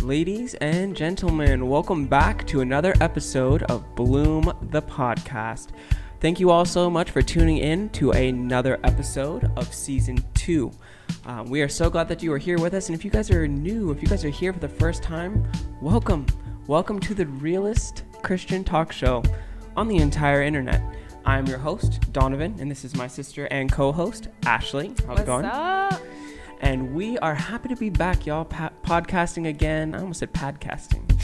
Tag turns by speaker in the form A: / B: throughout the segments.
A: Ladies and gentlemen, welcome back to another episode of Bloom the Podcast. Thank you all so much for tuning in to another episode of Season 2. We are so glad that you are here with us, and if you guys are new, if you guys are here for the first time, welcome. Welcome to the realest Christian talk show on the entire internet. I'm your host, Donovan, and this is my sister and co-host, Ashley. How's it going?
B: What's up?
A: And we are happy to be back, y'all, podcasting again. I almost said podcasting.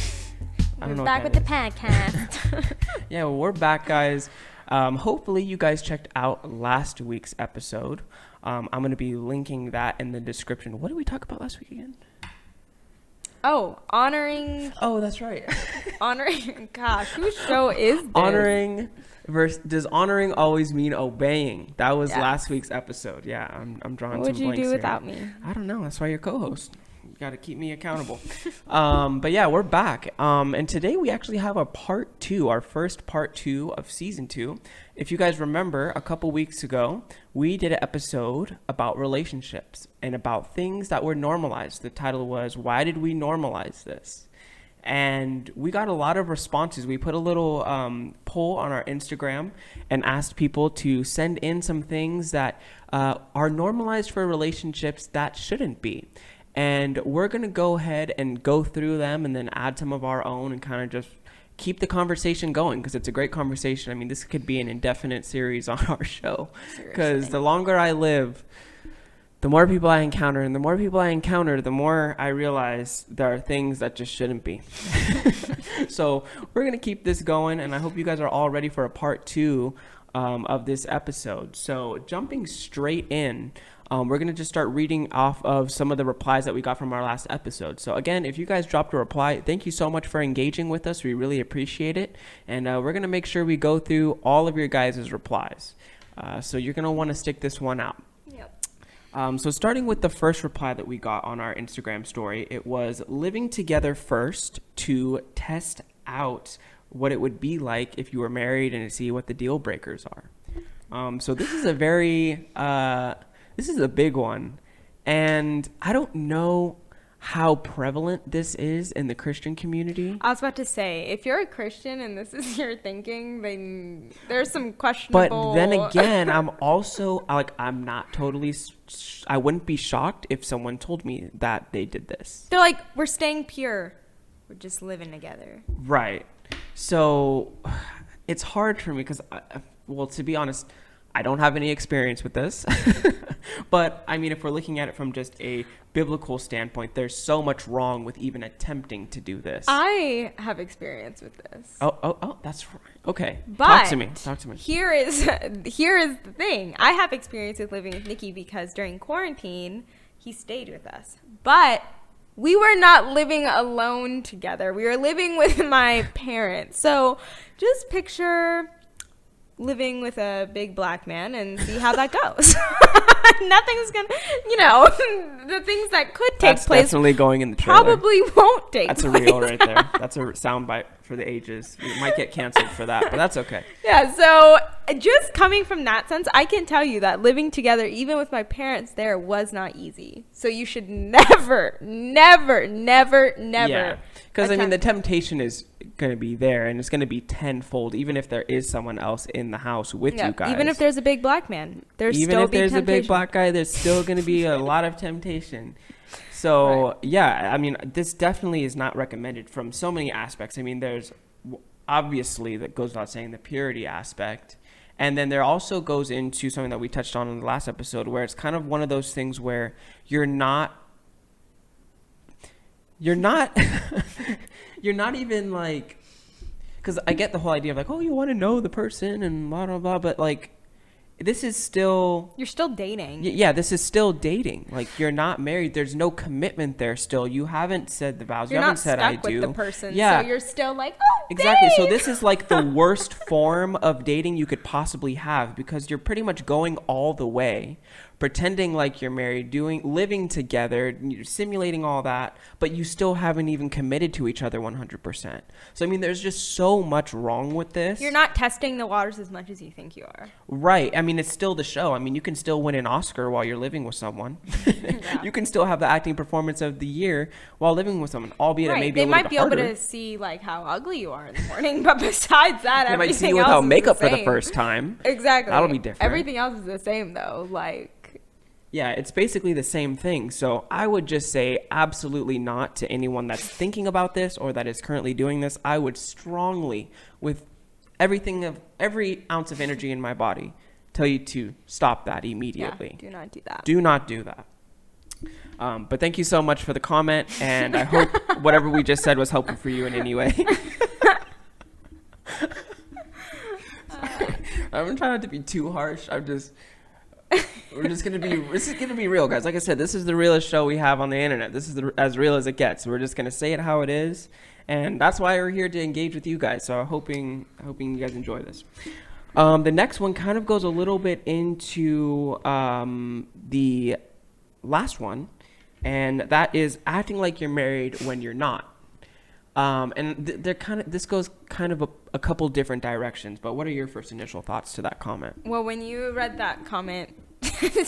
A: I don't know
B: back with the podcast.
A: Yeah, well, we're back, guys. Hopefully you guys checked out last week's episode. I'm going to be linking that in the description. What did we talk about last week again?
B: Oh, honoring.
A: Oh, that's right.
B: Honoring. Gosh, whose show is this?
A: Honoring versus, does honoring always mean obeying? That was last week's episode. Yeah, I'm drawing some blanks.
B: What would you do
A: here.
B: without me?
A: I don't know. That's why you're co-host. You got to keep me accountable. But yeah, we're back. And today we actually have a part 2, our first part 2 of season 2. If you guys remember, a couple weeks ago, we did an episode about relationships and about things that were normalized. The title was, Why Did We Normalize This? And we got a lot of responses. We put a little poll on our Instagram and asked people to send in some things that are normalized for relationships that shouldn't be. And we're going to go ahead and go through them and then add some of our own and kind of just keep the conversation going, because it's a great conversation. I mean, this could be an indefinite series on our show, because the longer I live, the more people I encounter, and the more people I encounter, the more I realize there are things that just shouldn't be. So we're going to keep this going, and I hope you guys are all ready for a part 2 of this episode. So jumping straight in, we're going to just start reading off of some of the replies that we got from our last episode. So again, if you guys dropped a reply, thank you so much for engaging with us. We really appreciate it. And we're going to make sure we go through all of your guys' replies. So you're going to want to stick this one out. Yep. So starting with the first reply that we got on our Instagram story, it was living together first to test out what it would be like if you were married and to see what the deal breakers are. So this is a very... This is a big one, and I don't know how prevalent this is in the Christian community.
B: I was about to say, if you're a Christian and this is your thinking, then there's some questionable...
A: But then again, I'm also, I'm not totally... I wouldn't be shocked if someone told me that they did this.
B: They're like, we're staying pure. We're just living together.
A: Right. So it's hard for me because, well, to be honest... I don't have any experience with this, but I mean, if we're looking at it from just a biblical standpoint, there's so much wrong with even attempting to do this.
B: I have experience with this.
A: Oh, that's right. Okay.
B: But
A: Talk to me.
B: Here is the thing. I have experience with living with Nikki because during quarantine, he stayed with us. But we were not living alone together. We were living with my parents. So just picture living with a big black man and see how that goes. Nothing's gonna, the things that could take place. That's
A: definitely going in the trailer.
B: Probably won't take place.
A: That's a reel right there. That's a soundbite for the ages. We might get canceled for that, but that's okay.
B: Yeah, so just coming from that sense, I can tell you that living together, even with my parents there, was not easy. So you should never.
A: Yeah, because I mean, the temptation is going to be there, and it's going to be tenfold, even if there is someone else in the house with you guys.
B: Even if there's a big black man,
A: even if there's a big black guy, there's still going to be a lot of temptation. So right. Yeah, I mean, this definitely is not recommended from so many aspects. I mean, there's obviously, that goes without saying, the purity aspect. And then there also goes into something that we touched on in the last episode, where it's kind of one of those things where you're not even like, because I get the whole idea of like, oh, you want to know the person and blah, blah, blah. But like, this is still...
B: You're still dating.
A: Yeah, this is still dating. Like, you're not married. There's no commitment there still. You haven't said the vows. You haven't said I do.
B: You're not stuck with the person. Yeah. So you're still like, oh,
A: exactly.
B: dang.
A: So this is like the worst form of dating you could possibly have, because you're pretty much going all the way, pretending like you're married, living together, simulating all that, but you still haven't even committed to each other 100%. So I mean, there's just so much wrong with this.
B: You're not testing the waters as much as you think you are.
A: Right. I mean, it's still the show. I mean, you can still win an Oscar while you're living with someone.
B: Yeah.
A: You can still have the acting performance of the year while living with someone, albeit it may be
B: They
A: a little
B: might
A: bit
B: be
A: harder.
B: able to see like how ugly you are in the morning, but besides that,
A: They might see
B: everything
A: you
B: else
A: without
B: is
A: makeup
B: the
A: for the
B: same.
A: first time.
B: Exactly.
A: That'll be different.
B: Everything else is the same though. Like,
A: Yeah, it's basically the same thing. So I would just say absolutely not to anyone that's thinking about this or that is currently doing this. I would strongly, with every ounce of energy in my body, tell you to stop that immediately.
B: yeah, do not do that.
A: Do not do that. But thank you so much for the comment, and I hope whatever we just said was helpful for you in any way. I'm trying not to be too harsh. This is gonna be real, guys. Like I said, this is the realest show we have on the internet. This is as real as it gets. We're just gonna say it how it is, and that's why we're here to engage with you guys. So hoping you guys enjoy this. The next one kind of goes a little bit into the last one, and that is acting like you're married when you're not. And this goes kind of a couple different directions, but what are your first initial thoughts to that comment?
B: Well, when you read that comment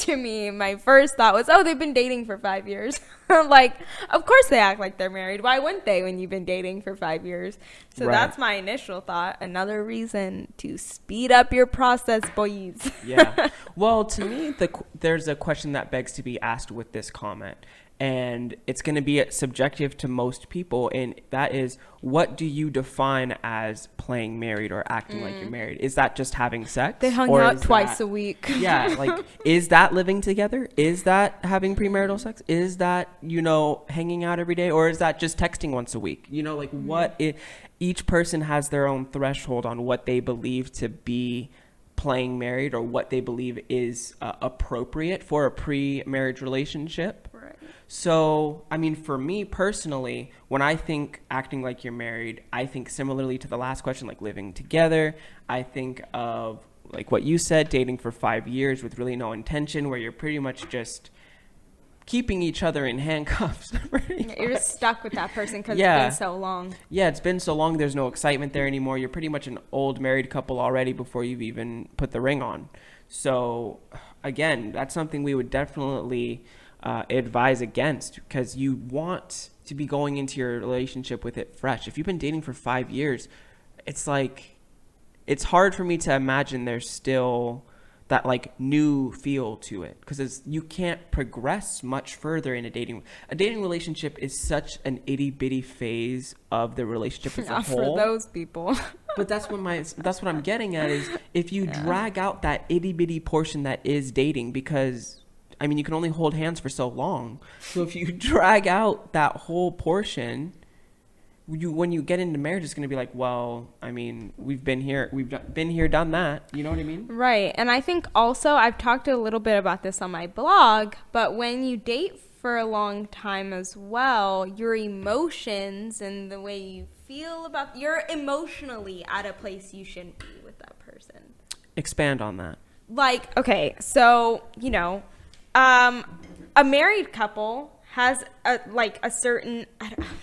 B: to me, my first thought was, oh, they've been dating for 5 years. Like, of course they act like they're married. Why wouldn't they when you've been dating for 5 years? So
A: Right.
B: That's my initial thought. Another reason to speed up your process, boys.
A: Yeah. Well, to me, there's a question that begs to be asked with this comment. And it's going to be subjective to most people. And that is, what do you define as playing married or acting like you're married? Is that just having sex?
B: They hung
A: Or
B: out
A: is
B: twice
A: that-
B: a week.
A: Yeah. Like, is that living together? Is that having premarital sex? Is that, hanging out every day? Or is that just texting once a week? Each person has their own threshold on what they believe to be playing married or what they believe is appropriate for a pre-marriage relationship.
B: Right.
A: So, I mean, for me personally, when I think acting like you're married, I think similarly to the last question, like living together. I think of, like what you said, dating for 5 years with really no intention, where you're pretty much just keeping each other in handcuffs.
B: You're just stuck with that person because
A: Yeah.
B: it's been so long.
A: Yeah, it's been so long. There's no excitement there anymore. You're pretty much an old married couple already before you've even put the ring on. So, again, that's something we would definitely advise against, because you want to be going into your relationship with it fresh. If you've been dating for 5 years, it's hard for me to imagine there's still that like new feel to it, because you can't progress much further in a dating relationship. Is such an itty bitty phase of the relationship as a
B: Not
A: whole.
B: for those people.
A: But that's what I'm getting at is, if you drag out that itty bitty portion that is dating, because I mean, you can only hold hands for so long. So if you drag out that whole portion, when you get into marriage, it's going to be like, well, I mean, we've been here, done that. You know what I mean?
B: Right. And I think also, I've talked a little bit about this on my blog, but when you date for a long time as well, your emotions and the way you feel you're emotionally at a place you shouldn't be with that person.
A: Expand on that.
B: Like, okay, so, a married couple has a certain,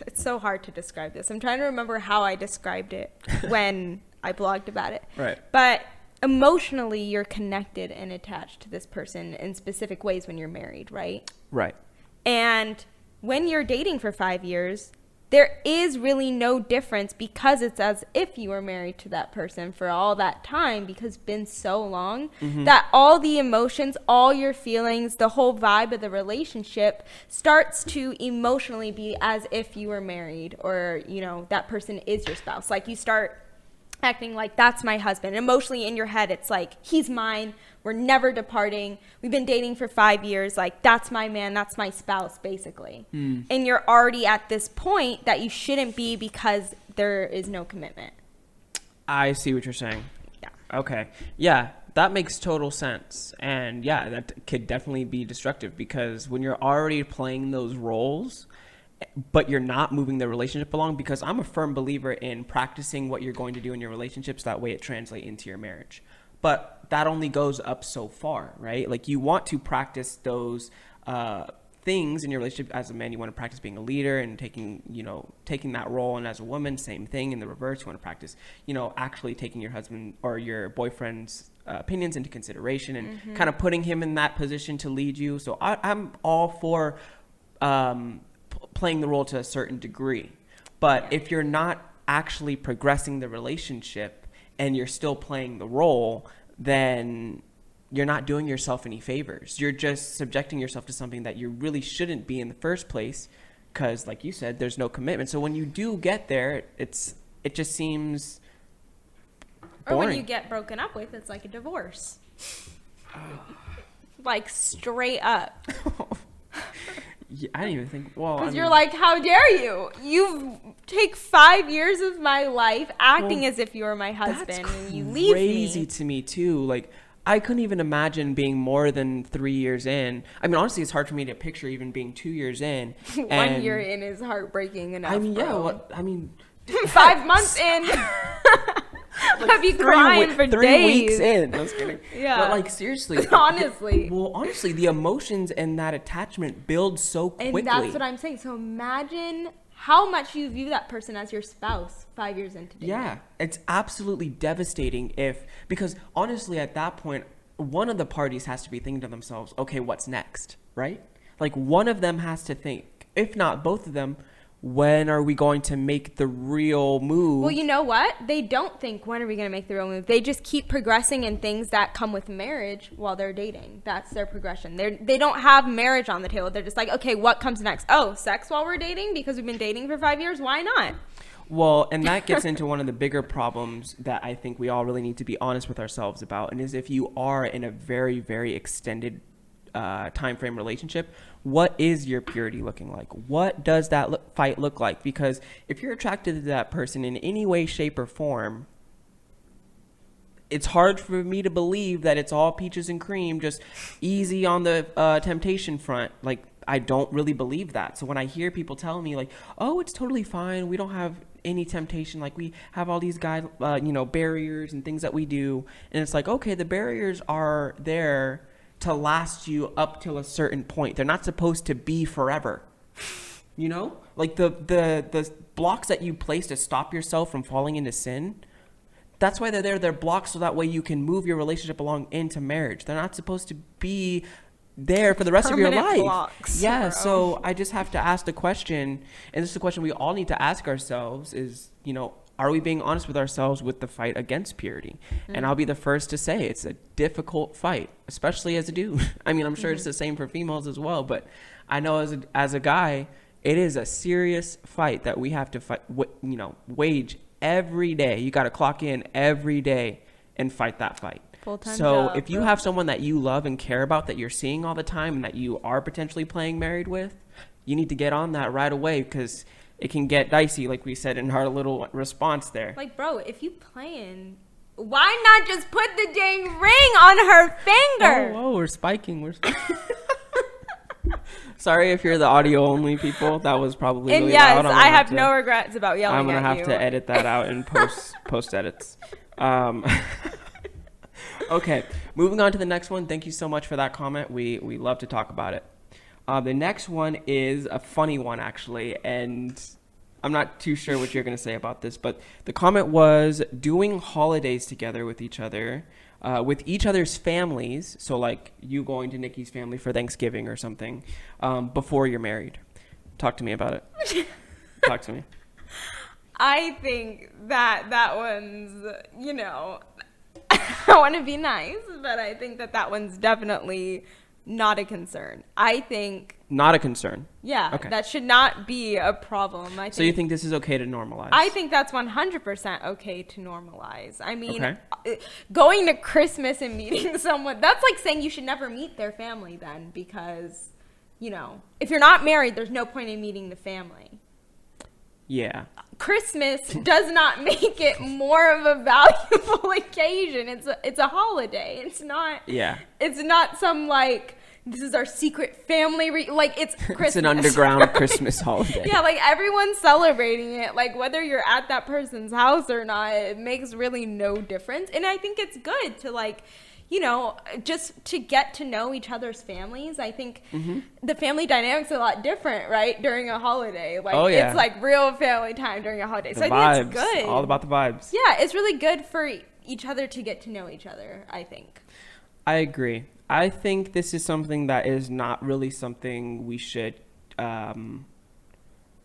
B: it's so hard to describe this. I'm trying to remember how I described it when I blogged about it.
A: Right.
B: But emotionally, you're connected and attached to this person in specific ways when you're married, right?
A: Right.
B: And when you're dating for 5 years, there is really no difference, because it's as if you were married to that person for all that time, because it's been so long that all the emotions, all your feelings, the whole vibe of the relationship starts to emotionally be as if you were married, or, that person is your spouse. Like, you start acting like, that's my husband. Emotionally in your head, it's like, he's mine. We're never departing. We've been dating for 5 years. Like, that's my man. That's my spouse, basically. And you're already at this point that you shouldn't be, because there is no commitment.
A: I see what you're saying.
B: Yeah.
A: Okay. Yeah, that makes total sense. And yeah, that could definitely be destructive, because when you're already playing those roles, but you're not moving the relationship along, because I'm a firm believer in practicing what you're going to do in your relationships. That way it translates into your marriage. but that only goes up so far, right? Like you want to practice those things in your relationship. As a man, you want to practice being a leader and taking that role, and as a woman, same thing. In the reverse, you want to practice, actually taking your husband or your boyfriend's opinions into consideration and kind of putting him in that position to lead you. So I'm all for playing the role to a certain degree, but if you're not actually progressing the relationship and you're still playing the role, then you're not doing yourself any favors. You're just subjecting yourself to something that you really shouldn't be in the first place, because like you said, there's no commitment. So when you do get there, it just seems boring.
B: Or when you get broken up with, it's like a divorce. Like straight up.
A: Yeah, I didn't even think. Well,
B: because you're like, how dare you? You take 5 years of my life acting as if you were my husband, and you leave me.
A: Crazy to me too. Like, I couldn't even imagine being more than 3 years in. I mean, honestly, it's hard for me to picture even being 2 years in.
B: 1 year in is heartbreaking enough.
A: I mean, yeah. Well, I mean,
B: 5 months in.
A: Like
B: I'd be crying for
A: 3
B: days.
A: weeks in. I was kidding.
B: Yeah.
A: But like seriously.
B: Honestly.
A: Well, honestly, the emotions and that attachment build so quickly.
B: And that's what I'm saying. So imagine how much you view that person as your spouse 5 years into dating.
A: Yeah, it's absolutely devastating because honestly, at that point, one of the parties has to be thinking to themselves, okay, what's next, right? Like one of them has to think, if not both of them, when are we going to make the real move?
B: Well, you know what? They don't think, when are we going to make the real move? They just keep progressing in things that come with marriage while they're dating. That's their progression. They don't have marriage on the table. They're just like, okay, what comes next? Oh, sex while we're dating because we've been dating for 5 years? Why not?
A: Well, and that gets into one of the bigger problems that I think we all really need to be honest with ourselves about. And is if you are in a very, very extended time frame relationship, what is your purity looking like? What does that fight look like? Because if you're attracted to that person in any way, shape, or form, it's hard for me to believe that it's all peaches and cream, just easy on the temptation front. Like, I don't really believe that. So when I hear people tell me like, oh, it's totally fine, we don't have any temptation, like we have all these barriers and things that we do, and it's like, okay, the barriers are there to last you up till a certain point. They're not supposed to be forever. Like the blocks that you place to stop yourself from falling into sin, that's why they're there. They're blocks so that way you can move your relationship along into marriage. They're not supposed to be there for the rest of your life.
B: Blocks,
A: yeah,
B: bro.
A: So I just have to ask the question, and this is a question we all need to ask ourselves, is, are we being honest with ourselves with the fight against purity? Mm-hmm. And I'll be the first to say it's a difficult fight, especially as a dude. I mean, I'm sure it's the same for females as well, but I know as a guy, it is a serious fight that we have to fight, wage every day. You got to clock in every day and fight that fight.
B: Full-time
A: so
B: job,
A: if you have someone that you love and care about, that you're seeing all the time, and that you are potentially playing married with, you need to get on that right away, because it can get dicey, like we said in our little response there.
B: Like, bro, if you playing, why not just put the dang ring on her finger?
A: Oh, we're spiking. Sorry if you're the audio only people. That was probably really loud.
B: And yes, I have no regrets about yelling at you.
A: I'm going to have to edit that out in post edits. Okay, moving on to the next one. Thank you so much for that comment. We love to talk about it. The next one is a funny one, actually, and I'm not too sure what you're going to say about this, but the comment was doing holidays together with each other, with each other's families, so like you going to Nikki's family for Thanksgiving or something, before you're married. Talk to me about it. Talk to me.
B: I think that one's, I want to be nice, but I think that one's definitely not a concern. I think...
A: Not a concern?
B: Yeah, okay. That should not be a problem.
A: So you think this is okay to normalize?
B: I think that's 100% okay to normalize. I mean, going to Christmas and meeting someone, that's like saying you should never meet their family then, because, if you're not married, there's no point in meeting the family. Yeah. Christmas does not make it more of a valuable occasion. It's a holiday. It's not. Yeah. It's not some like this is our secret family like it's Christmas.
A: It's an underground Christmas holiday.
B: Yeah, like everyone's celebrating it. Like whether you're at that person's house or not, it makes really no difference. And I think it's good to like, you know, just to get to know each other's families. I think the family dynamic's a lot different, right? During a holiday. Like, it's like real family time during a holiday. So I think it's good.
A: All about the vibes.
B: Yeah, it's really good for each other to get to know each other, I think.
A: I agree. I think this is something that is not really something we should, you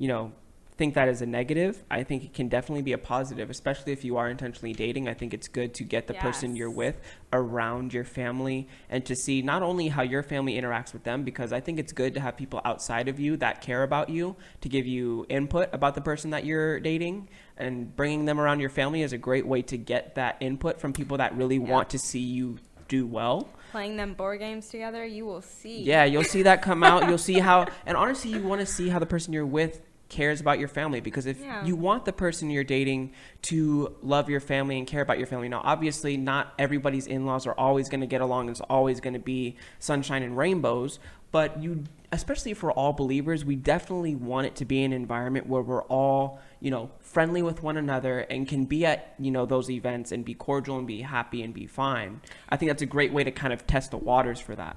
A: know, think that is a negative. I think it can definitely be a positive, especially if you are intentionally dating. I think it's good to get the person you're with around your family and to see not only how your family interacts with them, because I think it's good to have people outside of you that care about you to give you input about the person that you're dating, and bringing them around your family is a great way to get that input from people that really want to see you do well.
B: Playing them board games together, you will see.
A: Yeah, you'll see that come out. You'll see how, and honestly, you want to see how the person you're with cares about your family, because if you want the person you're dating to love your family and care about your family, now obviously not everybody's in-laws are always going to get along. It's always going to be sunshine and rainbows, but you, especially for all believers, we definitely want it to be an environment where we're all, you know, friendly with one another and can be at, you know, those events and be cordial and be happy and be fine. I think that's a great way to kind of test the waters for that.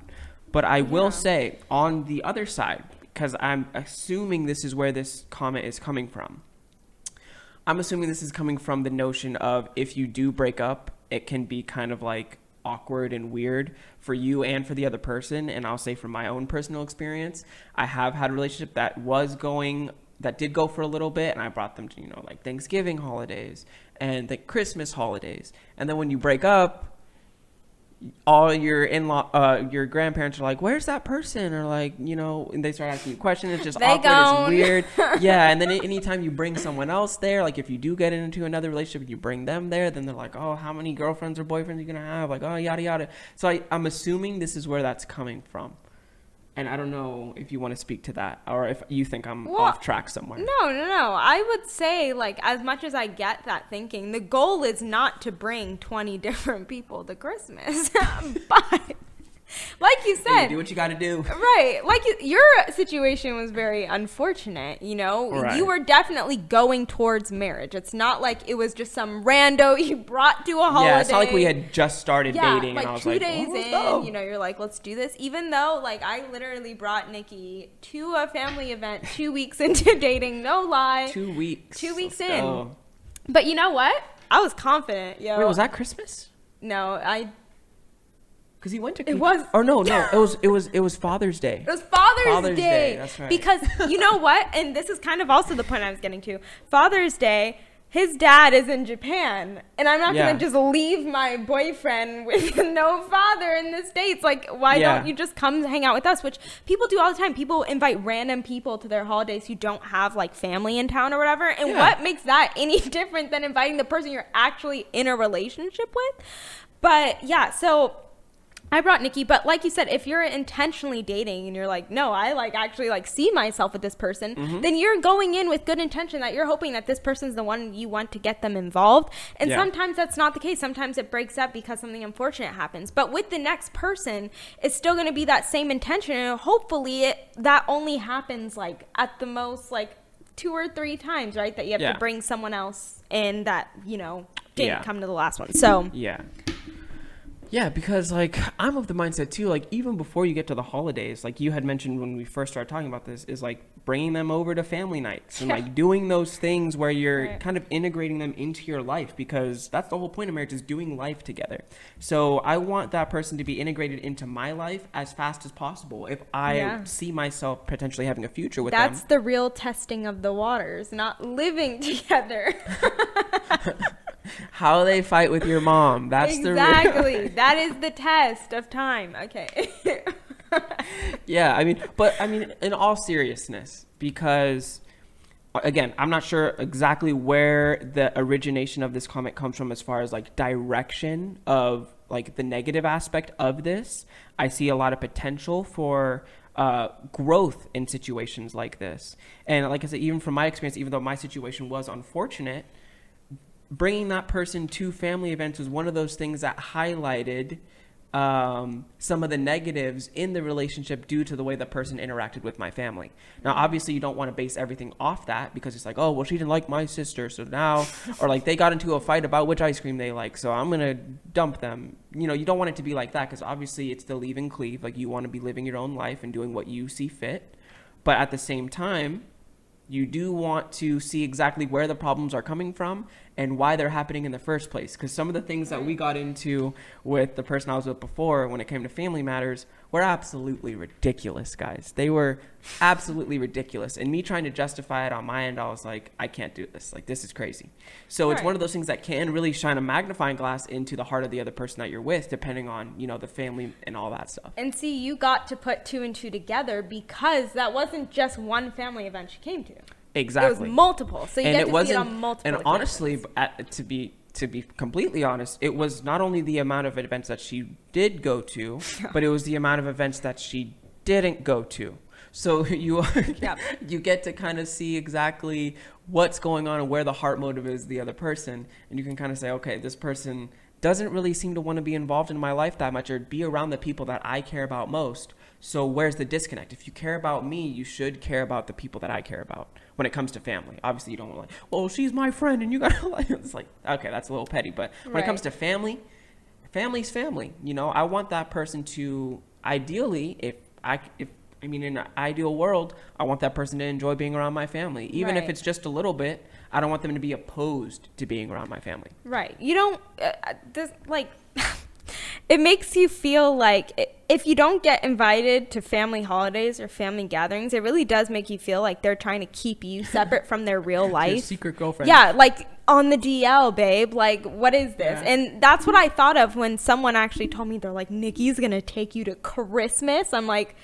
A: But I will say, on the other side, because I'm assuming this is where this comment is coming from. I'm assuming this is coming from the notion of if you do break up, it can be kind of like awkward and weird for you and for the other person. And I'll say from my own personal experience, I have had a relationship that did go for a little bit, and I brought them to, you know, like Thanksgiving holidays and the Christmas holidays. And then when you break up, all your your grandparents are like, where's that person? Or like, you know, and they start asking you questions. It's just awkward. It's weird. Yeah. And then anytime you bring someone else there, like if you do get into another relationship and you bring them there, then they're like, oh, how many girlfriends or boyfriends are you going to have? Like, oh, yada, yada. So I'm assuming this is where that's coming from. And I don't know if you want to speak to that, or if you think I'm off track somewhere.
B: No. I would say, like, as much as I get that thinking, the goal is not to bring 20 different people to Christmas. But like you said,
A: you do what you got to do.
B: Right. Like your situation was very unfortunate, you know. Right. You were definitely going towards marriage. It's not like it was just some rando you brought to a holiday.
A: Yeah, it's not like we had just started dating
B: like
A: and I was
B: 2
A: like,
B: days in, you know, you're like, let's do this. Even though, like, I literally brought Nikki to a family event 2 weeks into dating, no lie.
A: 2 weeks.
B: 2 weeks in. But you know what? I was confident, yo.
A: Wait, was that Christmas?
B: No,
A: because he went to.
B: It was.
A: Or no. It was Father's Day.
B: It was Father's Day.
A: That's right.
B: Because you know what, and this is kind of also the point I was getting to. Father's Day, his dad is in Japan, and I'm not gonna just leave my boyfriend with no father in the States. Like, why don't you just come hang out with us? Which people do all the time. People invite random people to their holidays who don't have like family in town or whatever. And what makes that any different than inviting the person you're actually in a relationship with? But yeah, so I brought Nikki, but like you said, if you're intentionally dating and you're like, no, I like actually like see myself with this person, then you're going in with good intention that you're hoping that this person's the one you want to get them involved. And sometimes that's not the case. Sometimes it breaks up because something unfortunate happens. But with the next person, it's still going to be that same intention. And hopefully that only happens like at the most like 2 or 3 times, right? That you have to bring someone else in that, you know, didn't come to the last one. So
A: yeah, because like I'm of the mindset too, like even before you get to the holidays, like you had mentioned when we first started talking about this, is like bringing them over to family nights and like doing those things where you're kind of integrating them into your life, because that's the whole point of marriage, is doing life together. So I want that person to be integrated into my life as fast as possible if I see myself potentially having a future with them.
B: That's the real testing of the waters, not living together.
A: How they fight with your mom. That's
B: exactly. That is the test of time. Okay.
A: Yeah, I mean, in all seriousness, because again, I'm not sure exactly where the origination of this comment comes from as far as like direction of like the negative aspect of this. I see a lot of potential for growth in situations like this. And like I said, even from my experience, even though my situation was unfortunate, bringing that person to family events was one of those things that highlighted some of the negatives in the relationship due to the way the person interacted with my family. Now, obviously, you don't want to base everything off that, because it's like, oh, well, she didn't like my sister, so now, or like they got into a fight about which ice cream they like, so I'm going to dump them. You know, you don't want it to be like that, because obviously it's the leave and cleave. Like, you want to be living your own life and doing what you see fit. But at the same time, you do want to see exactly where the problems are coming from and why they're happening in the first place. Because some of the things that we got into with the person I was with before when it came to family matters were absolutely ridiculous, guys. They were absolutely ridiculous. And me trying to justify it on my end, I was like, I can't do this. Like, this is crazy. So it's one of those things that can really shine a magnifying glass into the heart of the other person that you're with, depending on, you know, the family and all that stuff.
B: And see, you got to put 2 and 2 together, because that wasn't just one family event she came to.
A: Exactly.
B: It was multiple. So you get to see it on multiple
A: And honestly, to be completely honest, it was not only the amount of events that she did go to, but it was the amount of events that she didn't go to. So you you get to kind of see exactly what's going on and where the heart motive is the other person. And you can kind of say, okay, this person doesn't really seem to want to be involved in my life that much or be around the people that I care about most. So where's the disconnect? If you care about me, you should care about the people that I care about when it comes to family. Obviously, you don't want to like, well, she's my friend and you got to like, it's like, okay, that's a little petty. But when it comes to family, family's family. You know, I want that person to, ideally, in an ideal world, I want that person to enjoy being around my family. Even if it's just a little bit, I don't want them to be opposed to being around my family.
B: Right. You don't, it makes you feel like if you don't get invited to family holidays or family gatherings, it really does make you feel like they're trying to keep you separate from their real life.
A: Your secret girlfriend.
B: Yeah, like on the DL, babe. Like, what is this? Yeah. And that's what I thought of when someone actually told me, they're like, Nikki's going to take you to Christmas. I'm like,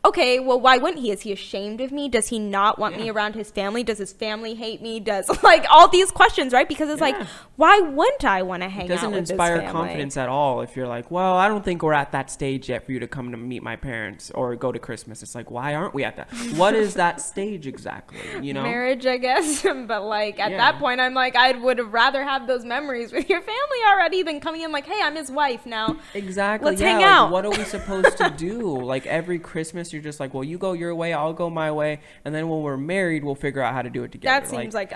B: okay, well, why wouldn't he? Is he ashamed of me? Does he not want me around his family? Does his family hate me? Does, like, all these questions, right? Because it's like, why wouldn't I want to hang out with this family?
A: It doesn't inspire confidence at all if you're like, well, I don't think we're at that stage yet for you to come to meet my parents or go to Christmas. It's like, why aren't we at that? What is that stage exactly, you know?
B: Marriage, I guess. But, like, at that point, I'm like, I would have rather have those memories with your family already than coming in like, hey, I'm his wife now.
A: Exactly.
B: Let's hang out.
A: What are we supposed to do? Like, every Christmas, you're just like, well, you go your way, I'll go my way, and then when we're married, we'll figure out how to do it together.
B: That seems like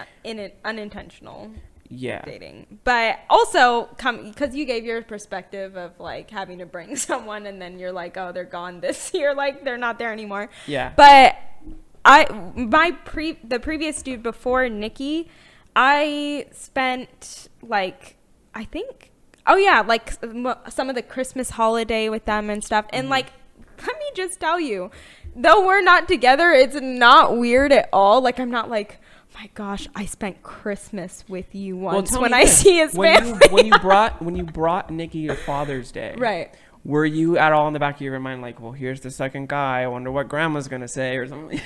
B: unintentional dating. But also, because you gave your perspective of like having to bring someone and then you're like, oh, they're gone this year, like they're not there anymore.
A: Yeah.
B: But the previous dude before Nikki, I spent like, I think, like some of the Christmas holiday with them and stuff. And like, let me just tell you, though we're not together, it's not weird at all. Like, I'm not like, my gosh, I spent Christmas with you once when I see his family.
A: When you brought Nikki to Father's Day,
B: right?
A: Were you at all in the back of your mind like, well, here's the second guy, I wonder what grandma's gonna say or something?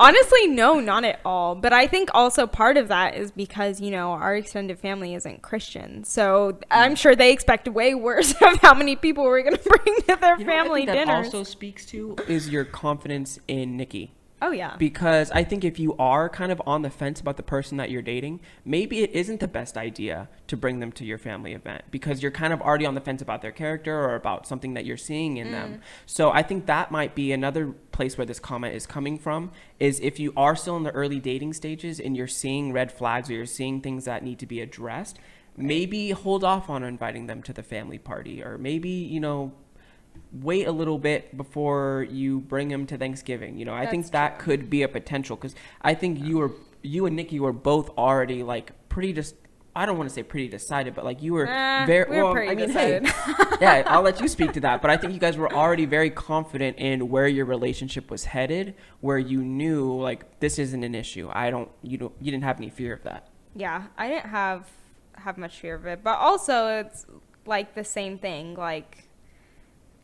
B: Honestly, no, not at all. But I think also part of that is because, you know, our extended family isn't Christian, so I'm sure they expect way worse of how many people we're gonna bring to their family dinners.
A: That also speaks to is your confidence in Nikki.
B: Oh, yeah.
A: Because I think if you are kind of on the fence about the person that you're dating, maybe it isn't the best idea to bring them to your family event because you're kind of already on the fence about their character or about something that you're seeing in them. So I think that might be another place where this comment is coming from, is if you are still in the early dating stages and you're seeing red flags or you're seeing things that need to be addressed, maybe hold off on inviting them to the family party, or maybe, you know, wait a little bit before you bring him to Thanksgiving. You know, I think that could be a potential, because I think you and Nikki were both already like I don't want to say pretty decided, but like you were
B: pretty decided.
A: Hey, yeah, I'll let you speak to that. But I think you guys were already very confident in where your relationship was headed, where you knew like this isn't an issue. You didn't have any fear of that.
B: Yeah, I didn't have much fear of it, but also it's like the same thing, like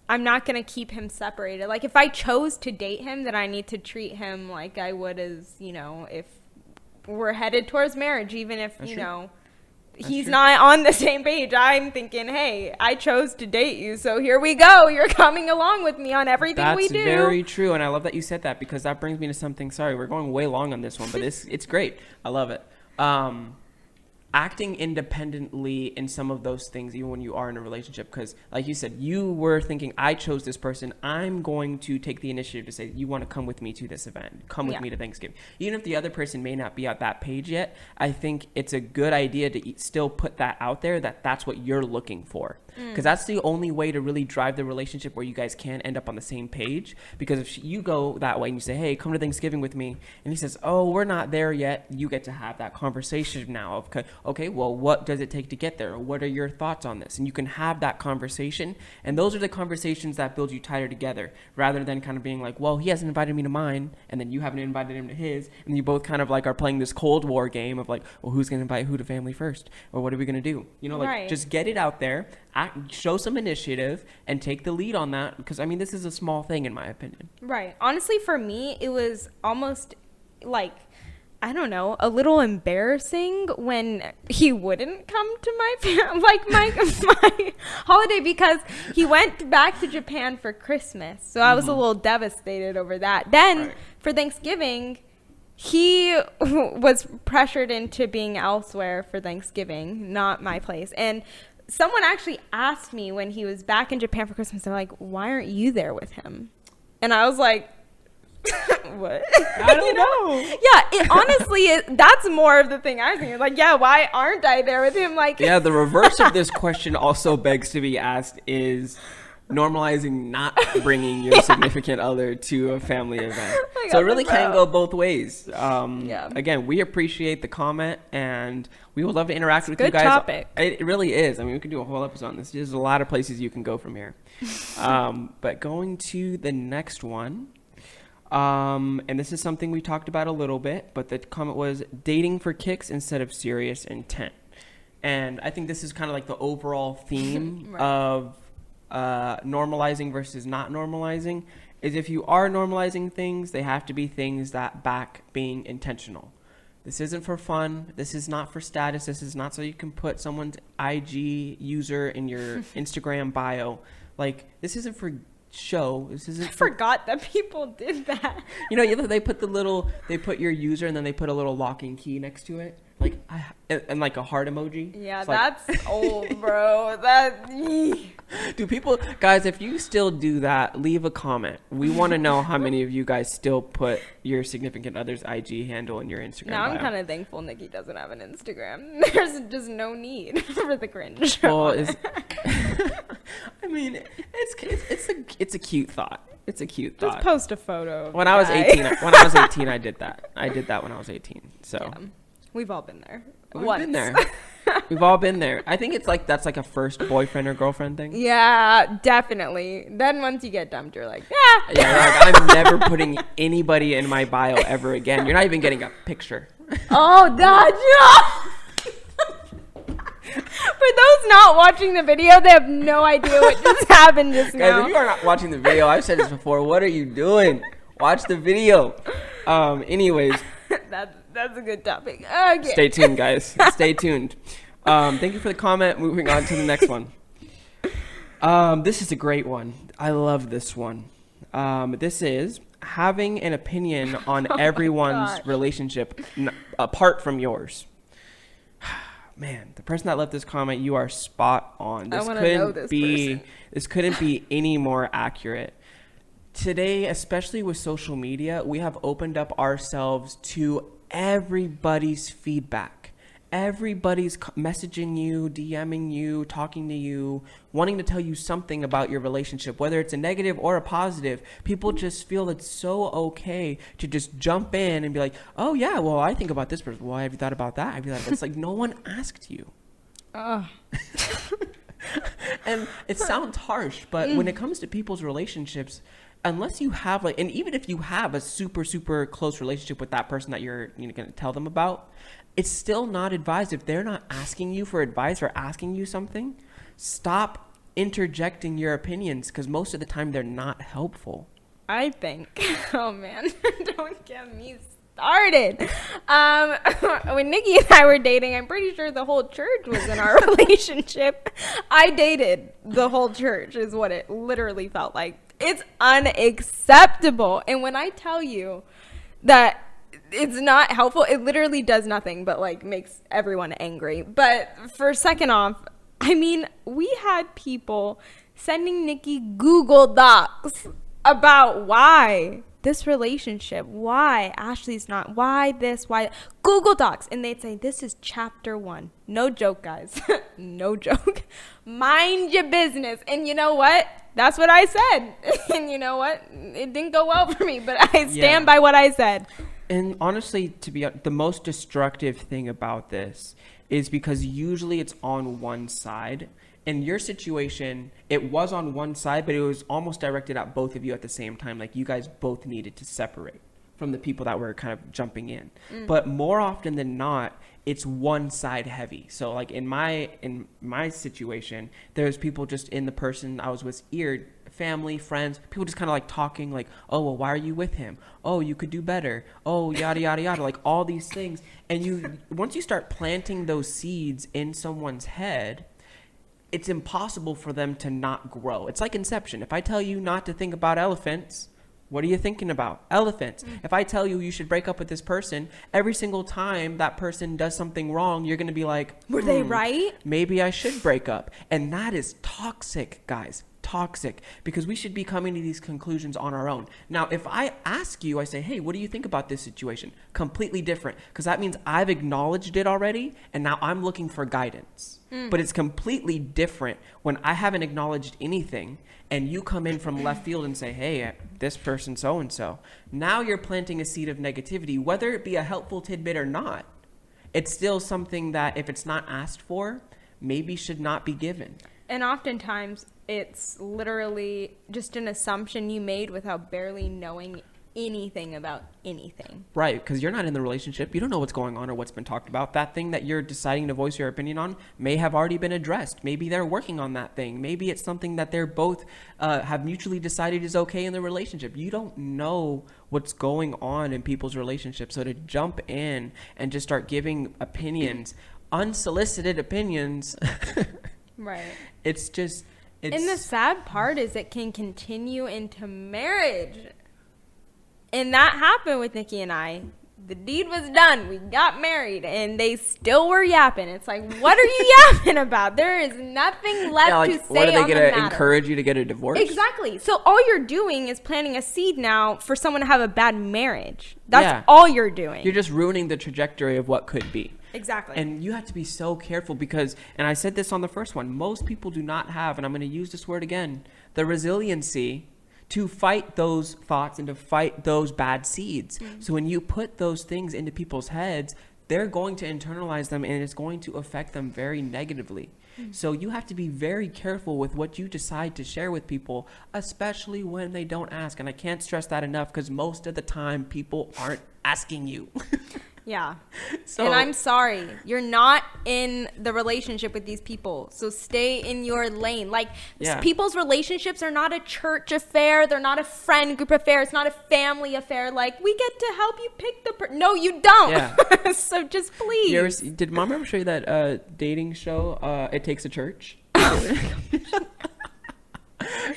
B: I'm not going to keep him separated. Like, if I chose to date him, then I need to treat him like I would as, you know, if we're headed towards marriage, even if, you know, he's not on the same page. I'm thinking, hey, I chose to date you, so here we go. You're coming along with me on everything we do.
A: That's very true, and I love that you said that, because that brings me to something. Sorry, we're going way long on this one, but it's great. I love it. acting independently in some of those things, even when you are in a relationship, because like you said, you were thinking, I chose this person, I'm going to take the initiative to say, you want to come with me to this event, come with me to Thanksgiving. Even if the other person may not be at that page yet, I think it's a good idea to still put that out there, that that's what you're looking for, because that's the only way to really drive the relationship where you guys can end up on the same page. Because if you go that way and you say, hey, come to Thanksgiving with me, and he says, oh, we're not there yet, you get to have that conversation now of, okay, well, what does it take to get there? What are your thoughts on this? And you can have that conversation. And those are the conversations that build you tighter together, rather than kind of being like, well, he hasn't invited me to mine, and then you haven't invited him to his. And you both kind of like are playing this Cold War game of like, well, who's going to invite who to family first? Or what are we going to do? You know, like just get it out there, show some initiative, and take the lead on that. Because, I mean, this is a small thing in my opinion.
B: Right. Honestly, for me, it was almost like, I don't know, a little embarrassing when he wouldn't come to my holiday, because he went back to Japan for Christmas. So I was a little devastated over that. Then for Thanksgiving, he was pressured into being elsewhere for Thanksgiving, not my place. And someone actually asked me when he was back in Japan for Christmas, they're like, why aren't you there with him? And I was like, what?
A: I don't know.
B: Yeah, it honestly that's more of the thing I was thinking. Like, yeah, why aren't I there with him? Like,
A: yeah, the reverse of this question also begs to be asked is normalizing not bringing your significant other to a family event. So it really can go both ways. Again, we appreciate the comment, and we would love to interact with you guys. Good
B: topic.
A: It really is. I mean, we could do a whole episode on this. There's a lot of places you can go from here. But going to the next one. And this is something we talked about a little bit, but the comment was dating for kicks instead of serious intent. And I think this is kind of like the overall theme of normalizing versus not normalizing, is if you are normalizing things, they have to be things that back being intentional. This isn't for fun. This is not for status. This is not so you can put someone's IG user in your Instagram bio. Like, this isn't for show. This isn't.
B: I forgot that people did that.
A: You know, they put your user and then they put a little locking key next to it, like and like a heart emoji.
B: Yeah,
A: it's
B: that's
A: like,
B: old, bro.
A: Do people, guys? If you still do that, leave a comment. We want to know how many of you guys still put your significant other's IG handle in your Instagram.
B: Now I'm kind of thankful Nikki doesn't have an Instagram. There's just no need for the cringe. Well,
A: I mean, it's a cute thought. It's a cute thought.
B: Just post a photo.
A: When I was 18, I did that. I did that when I was 18. So
B: yeah, we've all been there.
A: We've been there. We've all been there. I think it's like that's like a first boyfriend or girlfriend thing.
B: Yeah, definitely. Then once you get dumped, you're like,
A: yeah, like, I'm never putting anybody in my bio ever again. You're not even getting a picture.
B: Oh, that. For those not watching the video, they have no idea what just happened just now.
A: Guys, if you are not watching the video, I've said this before. What are you doing? Watch the video. Anyways.
B: That's a good topic. Okay.
A: Stay tuned, guys. Stay tuned. Thank you for the comment. Moving on to the next one. This is a great one. I love this one. This is having an opinion on everyone's relationship apart from yours. Man, the person that left this comment, you are spot on. This couldn't be any more accurate. Today, especially with social media, we have opened up ourselves to everybody's feedback. Everybody's messaging you, DMing you, talking to you, wanting to tell you something about your relationship, whether it's a negative or a positive. People just feel it's so okay to just jump in and be like, oh, yeah, well, I think about this person. Well, have you thought about that? It's like no one asked you. And it sounds harsh, but when it comes to people's relationships, unless you have and even if you have a super, super close relationship with that person that you're going to tell them about, it's still not advised. If they're not asking you for advice or asking you something, stop interjecting your opinions, because most of the time they're not helpful.
B: I think. Oh, man. Don't get me started. When Nikki and I were dating, I'm pretty sure the whole church was in our relationship. I dated the whole church is what it literally felt like. It's unacceptable. And when I tell you that it's not helpful. It literally does nothing but like makes everyone angry. But for second off, I mean, we had people sending Nikki Google Docs about why this relationship, why Ashley's not, why this, why Google Docs. And they'd say, this is chapter 1. No joke, guys. No joke. Mind your business. And you know what? That's what I said. And you know what? It didn't go well for me, but I stand by what I said.
A: And honestly, to be the most destructive thing about this is because usually it's on one side. In your situation, it was on one side, but it was almost directed at both of you at the same time. Like you guys both needed to separate from the people that were kind of jumping in. But more often than not, it's one side heavy. So like in my situation, there's people just in the person I was with, family, friends, people just kind of like talking like, oh, well, why are you with him? Oh, you could do better. Oh, yada, yada, yada, like all these things. And once you start planting those seeds in someone's head, it's impossible for them to not grow. It's like Inception. If I tell you not to think about elephants, what are you thinking about? Elephants. If I tell you you should break up with this person, every single time that person does something wrong, you're going to be like,
B: were they right?
A: Maybe I should break up. And that is toxic, guys. Toxic, because we should be coming to these conclusions on our own. Now, if I ask you, I say, hey, what do you think about this situation? Completely different, because that means I've acknowledged it already, and now I'm looking for guidance. But it's completely different when I haven't acknowledged anything, and you come in from left field and say, hey, this person so-and-so. Now you're planting a seed of negativity, whether it be a helpful tidbit or not. It's still something that, if it's not asked for, maybe should not be given.
B: And oftentimes, it's literally just an assumption you made without barely knowing anything about anything.
A: Right, because you're not in the relationship. You don't know what's going on or what's been talked about. That thing that you're deciding to voice your opinion on may have already been addressed. Maybe they're working on that thing. Maybe it's something that they're both have mutually decided is okay in the relationship. You don't know what's going on in people's relationships. So to jump in and just start giving opinions, unsolicited opinions,
B: right.
A: It's just...
B: And the sad part is it can continue into marriage. And that happened with Nikki and I. The deed was done. We got married and they still were yapping. It's like, what are you yapping about? There is nothing left to say
A: what are they
B: on the matter.
A: Encourage you to get a divorce?
B: Exactly. So all you're doing is planting a seed now for someone to have a bad marriage. That's all you're doing.
A: You're just ruining the trajectory of what could be.
B: Exactly.
A: And you have to be so careful because, and I said this on the first one, most people do not have, and I'm going to use this word again, the resiliency to fight those thoughts and to fight those bad seeds. So when you put those things into people's heads, they're going to internalize them and it's going to affect them very negatively. So you have to be very careful with what you decide to share with people, especially when they don't ask. And I can't stress that enough because most of the time people aren't asking you.
B: Yeah. And I'm sorry, you're not in the relationship with these people. So stay in your lane. Like people's relationships are not a church affair. They're not a friend group affair. It's not a family affair. Like we get to help you pick the no, you don't. Yeah. So just please.
A: Did Mom ever show you that dating show, It Takes a Church?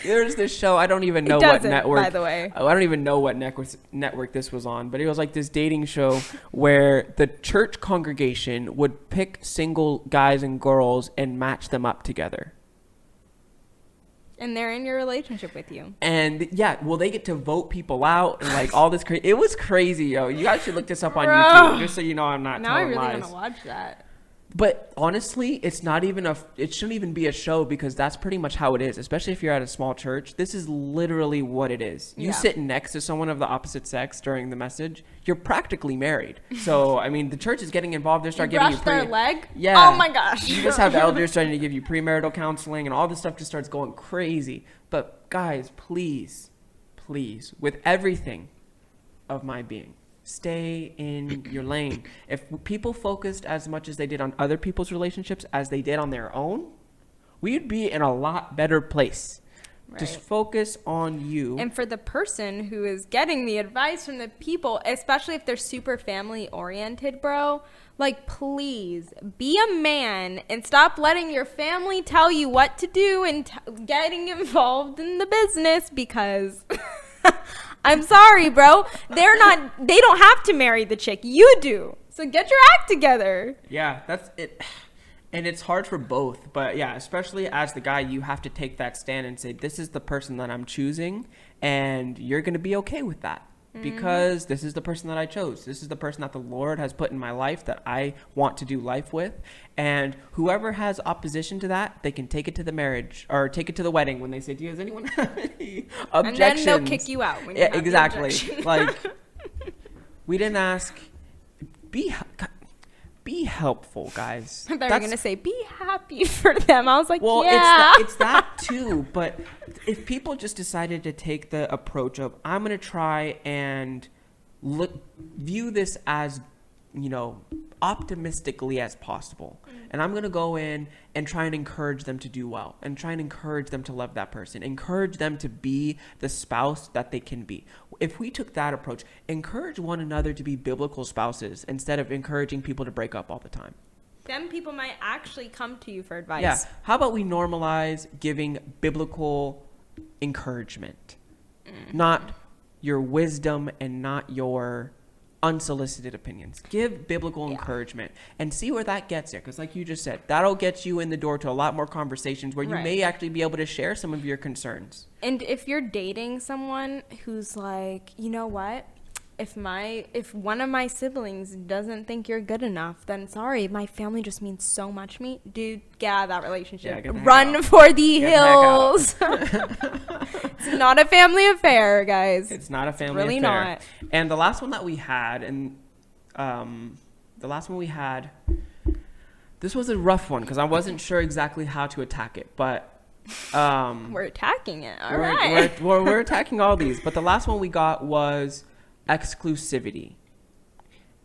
A: There's this show, I don't even know what network,
B: by the way.
A: I don't even know what network this was on, but it was like this dating show where the church congregation would pick single guys and girls and match them up together.
B: And they're in your relationship with you.
A: And yeah, well, they get to vote people out and like all this crazy. It was crazy, yo. You guys should look this up on YouTube just so you know I'm not telling lies.
B: Now I really want to watch that.
A: But honestly, it shouldn't even be a show because that's pretty much how it is, especially if you're at a small church. This is literally what it is. You sit next to someone of the opposite sex during the message, you're practically married. So, I mean, the church is getting involved. They start giving you
B: their leg?
A: Yeah.
B: Oh my gosh.
A: You just have the elders starting to give you premarital counseling and all this stuff just starts going crazy. But guys, please, with everything of my being, stay in your lane. If people focused as much as they did on other people's relationships as they did on their own, we'd be in a lot better place. Right. Just focus on you.
B: And for the person who is getting the advice from the people, especially if they're super family oriented, bro, like please be a man and stop letting your family tell you what to do and getting involved in the business because I'm sorry, bro. They don't have to marry the chick. You do. So get your act together.
A: Yeah, that's it. And it's hard for both. But yeah, especially as the guy, you have to take that stand and say, this is the person that I'm choosing. And you're going to be okay with that. Because this is the person that I chose. This is the person that the Lord has put in my life that I want to do life with. And whoever has opposition to that, they can take it to the marriage or take it to the wedding when they say, does anyone have any objections?
B: And then they'll kick you out when you have
A: exactly.
B: the objection.
A: Like, we didn't ask, be helpful, guys.
B: I thought you were going to say, be happy for them. I was like,
A: well,
B: yeah.
A: it's that too. But if people just decided to take the approach of, I'm going to try and view this as, optimistically as possible. And I'm going to go in and try and encourage them to do well and try and encourage them to love that person, encourage them to be the spouse that they can be. If we took that approach, encourage one another to be biblical spouses instead of encouraging people to break up all the time.
B: Then people might actually come to you for advice.
A: Yeah. How about we normalize giving biblical encouragement? Not your wisdom and not your unsolicited opinions. Give biblical encouragement and see where that gets you. Because like you just said, that'll get you in the door to a lot more conversations where you may actually be able to share some of your concerns.
B: And if you're dating someone who's like, you know what? If one of my siblings doesn't think you're good enough, then sorry, my family just means so much to me. Dude, get out of that relationship.
A: Yeah,
B: run for the hills. It's not a family affair, guys.
A: It's not a family
B: really
A: affair.
B: Not.
A: And the last one that we had, this was a rough one because I wasn't sure exactly how to attack it, but
B: we're attacking it. All right.
A: We're attacking all these, but the last one we got was exclusivity.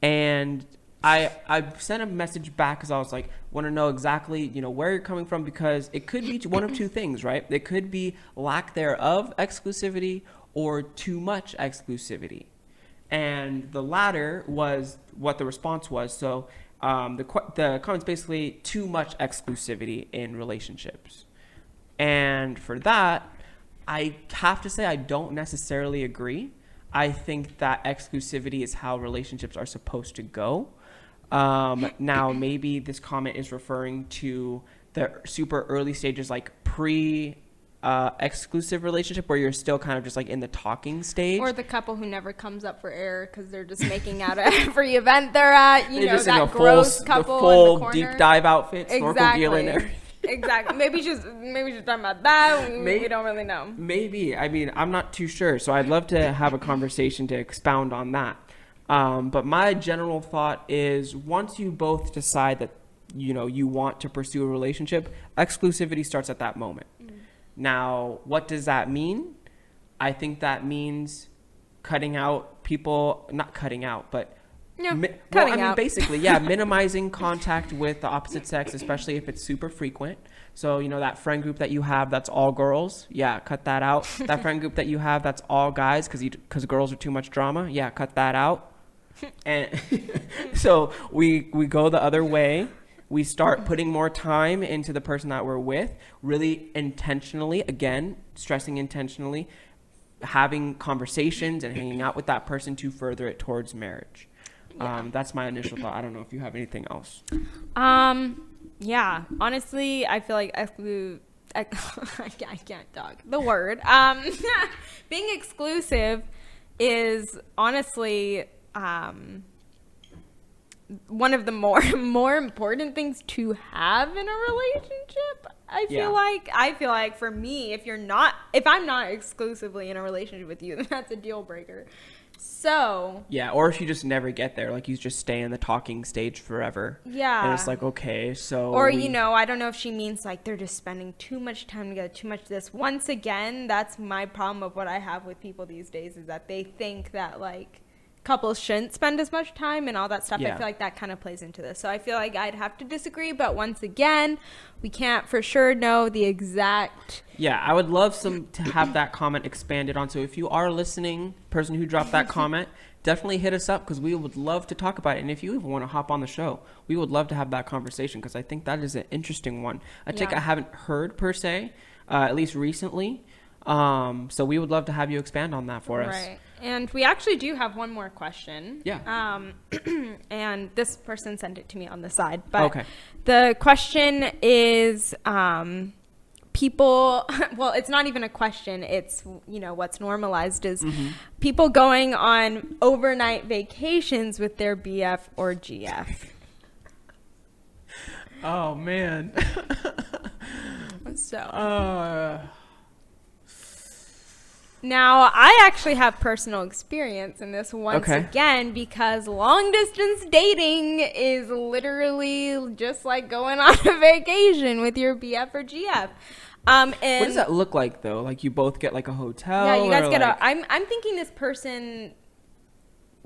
A: And I sent a message back because I was like, want to know exactly, where you're coming from, because it could be one of two things, right? It could be lack thereof exclusivity or too much exclusivity. And the latter was what the response was. So the comments basically too much exclusivity in relationships. And for that, I have to say I don't necessarily agree. I think that exclusivity is how relationships are supposed to go. Now, maybe this comment is referring to the super early stages, like exclusive relationship where you're still kind of just like in the talking stage.
B: Or the couple who never comes up for air because they're just making out at every event they're at. That gross couple
A: the full
B: in the corner.
A: Deep dive outfit, snorkel gear and everything.
B: Exactly. Maybe she's talking about that. We don't really know.
A: Maybe. I mean, I'm not too sure. So I'd love to have a conversation to expound on that. But my general thought is once you both decide that, you want to pursue a relationship, exclusivity starts at that moment. Now, what does that mean? I think that means cutting out people, not cutting out, but basically, minimizing contact with the opposite sex, especially if it's super frequent. So, that friend group that you have that's all girls, cut that out. That friend group that you have that's all guys because girls are too much drama, cut that out. And so we go the other way. We start putting more time into the person that we're with, really intentionally, again, stressing intentionally, having conversations and hanging out with that person to further it towards marriage. That's my initial thought. I don't know if you have anything else.
B: Yeah, honestly, I feel like I can't talk the word. Being exclusive is honestly one of the more important things to have in a relationship. I feel like for me, if I'm not exclusively in a relationship with you, then that's a deal breaker. So
A: or if you just never get there, like you just stay in the talking stage forever. And it's like, okay, so
B: or I don't know if she means like they're just spending too much time together, too much this. Once again, that's my problem of what I have with people these days, is that they think that like couples shouldn't spend as much time and all that stuff. I feel like that kind of plays into this. So I feel like I'd have to disagree, but once again, we can't for sure know the exact.
A: I would love to have that comment expanded on. So if you are listening, person who dropped that comment, definitely hit us up because we would love to talk about it. And if you even want to hop on the show, we would love to have that conversation because I think that is an interesting one. I haven't heard per se, at least recently. So we would love to have you expand on that for us.
B: Right. And we actually do have one more question.
A: Yeah.
B: And this person sent it to me on the side. But
A: Okay.
B: the question is, people, well, it's not even a question. It's, what's normalized is people going on overnight vacations with their BF or GF.
A: Oh, man.
B: So. Now, I actually have personal experience in this once again, because long distance dating is literally just like going on a vacation with your BF or GF. And
A: what does that look like, though? Like, you both get like a hotel?
B: Yeah, you guys get
A: like...
B: I'm thinking this person.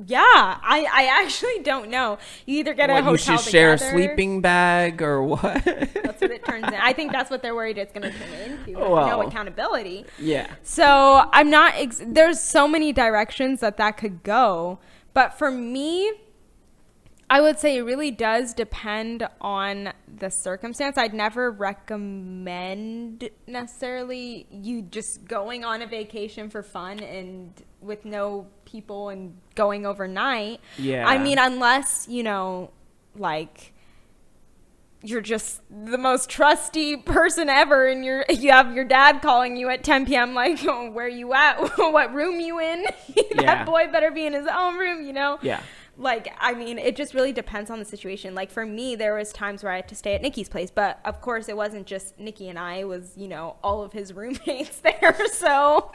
B: Yeah, I actually don't know. You either get a hotel together. You should
A: share a sleeping bag or what?
B: That's what it turns in. I think that's what they're worried it's going to turn into. No accountability.
A: Yeah.
B: So I'm not. There's so many directions that could go, but for me, I would say it really does depend on the circumstance. I'd never recommend necessarily you just going on a vacation for fun and with no people and going overnight.
A: Yeah.
B: I mean, unless, like you're just the most trusty person ever and you have your dad calling you at 10 p.m. like, oh, where you at? What room you in? That boy better be in his own room,
A: Yeah.
B: Like, I mean, it just really depends on the situation. Like, for me, there was times where I had to stay at Nikki's place. But, of course, it wasn't just Nikki and I. It was, all of his roommates there. So,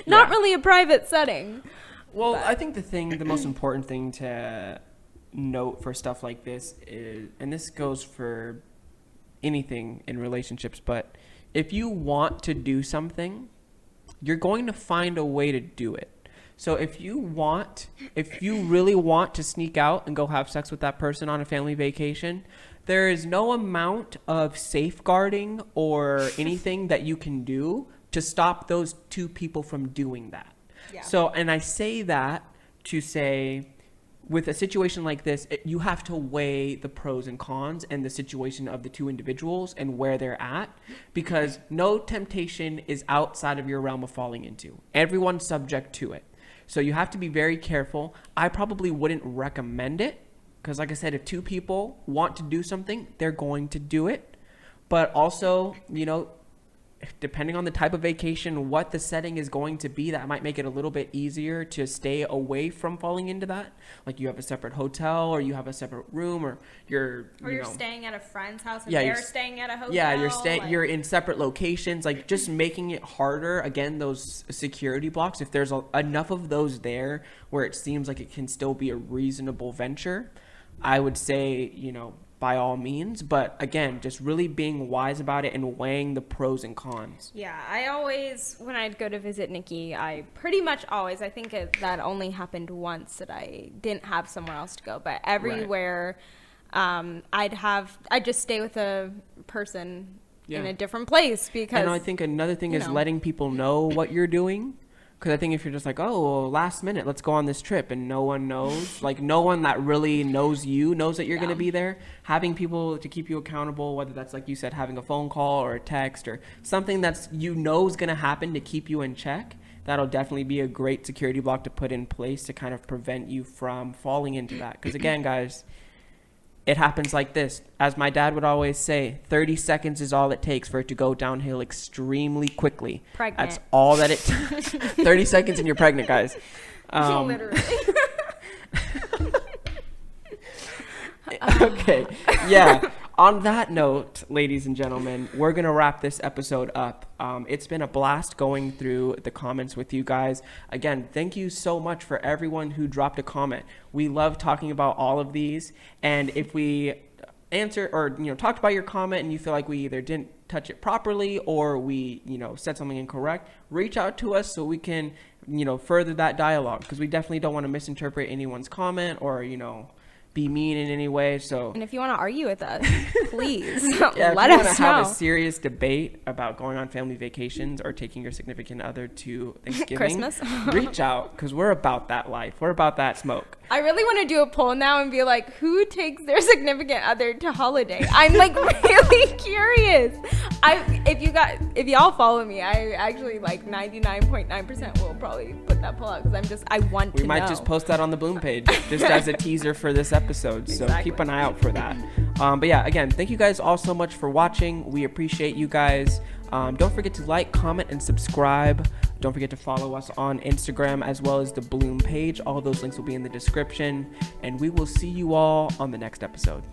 B: not really a private setting.
A: Well, I think the most important thing to note for stuff like this is, and this goes for anything in relationships, but if you want to do something, you're going to find a way to do it. So if you really want to sneak out and go have sex with that person on a family vacation, there is no amount of safeguarding or anything that you can do to stop those two people from doing that. Yeah. So, and I say that to say, with a situation like this, you have to weigh the pros and cons and the situation of the two individuals and where they're at, because no temptation is outside of your realm of falling into. Everyone's subject to it. So you have to be very careful. I probably wouldn't recommend it because, like I said, if two people want to do something, they're going to do it. But also, depending on the type of vacation, what the setting is going to be, that might make it a little bit easier to stay away from falling into that. Like, you have a separate hotel, or you have a separate room, or you're
B: staying at a friend's house and they're staying at a hotel.
A: Yeah, you're in separate locations. Like, just making it harder. Again, those security blocks, if there's enough of those there where it seems like it can still be a reasonable venture, I would say, by all means. But again, just really being wise about it and weighing the pros and cons.
B: Yeah, I always, when I'd go to visit Nikki, I pretty much always, I think that only happened once that I didn't have somewhere else to go, but everywhere I'd just stay with a person in a different place, because
A: and I think another thing is letting people know what you're doing. Because I think if you're just like, oh, well, last minute, let's go on this trip, and no one knows, like no one that really knows you knows that you're going to be there, having people to keep you accountable, whether that's, like you said, having a phone call or a text or something that's is going to happen to keep you in check, that'll definitely be a great security block to put in place to kind of prevent you from falling into that. Because again, guys, it happens like this. As my dad would always say, 30 seconds is all it takes for it to go downhill extremely quickly.
B: Pregnant.
A: That's all that it 30 seconds and you're pregnant, guys.
B: Literally.
A: Okay. Yeah. On that note, ladies and gentlemen, we're going to wrap this episode up. It's been a blast going through the comments with you guys. Again, thank you so much for everyone who dropped a comment. We love talking about all of these. And if we answer or, talked about your comment and you feel like we either didn't touch it properly or we, said something incorrect, reach out to us so we can, further that dialogue, because we definitely don't want to misinterpret anyone's comment or, be mean in any way. So,
B: and if you want to argue with us, please
A: let us know. If you want to have a
B: know.
A: serious debate about going on family vacations or taking your significant other to Thanksgiving,
B: Christmas,
A: reach out, because we're about that life. We're about that smoke.
B: I really want to do a poll now and be like, who takes their significant other to holiday? I'm like really curious. If y'all follow me, I actually like 99.9% will probably put that poll out because I want to know.
A: We might just post that on the Bloom page just as a teaser for this episode. So
B: Exactly.
A: keep an eye out for that. But yeah, again, thank you guys all so much for watching. We appreciate you guys. Don't forget to like, comment, and subscribe. Don't forget to follow us on Instagram as well as the Bloom page. All those links will be in the description. And we will see you all on the next episode.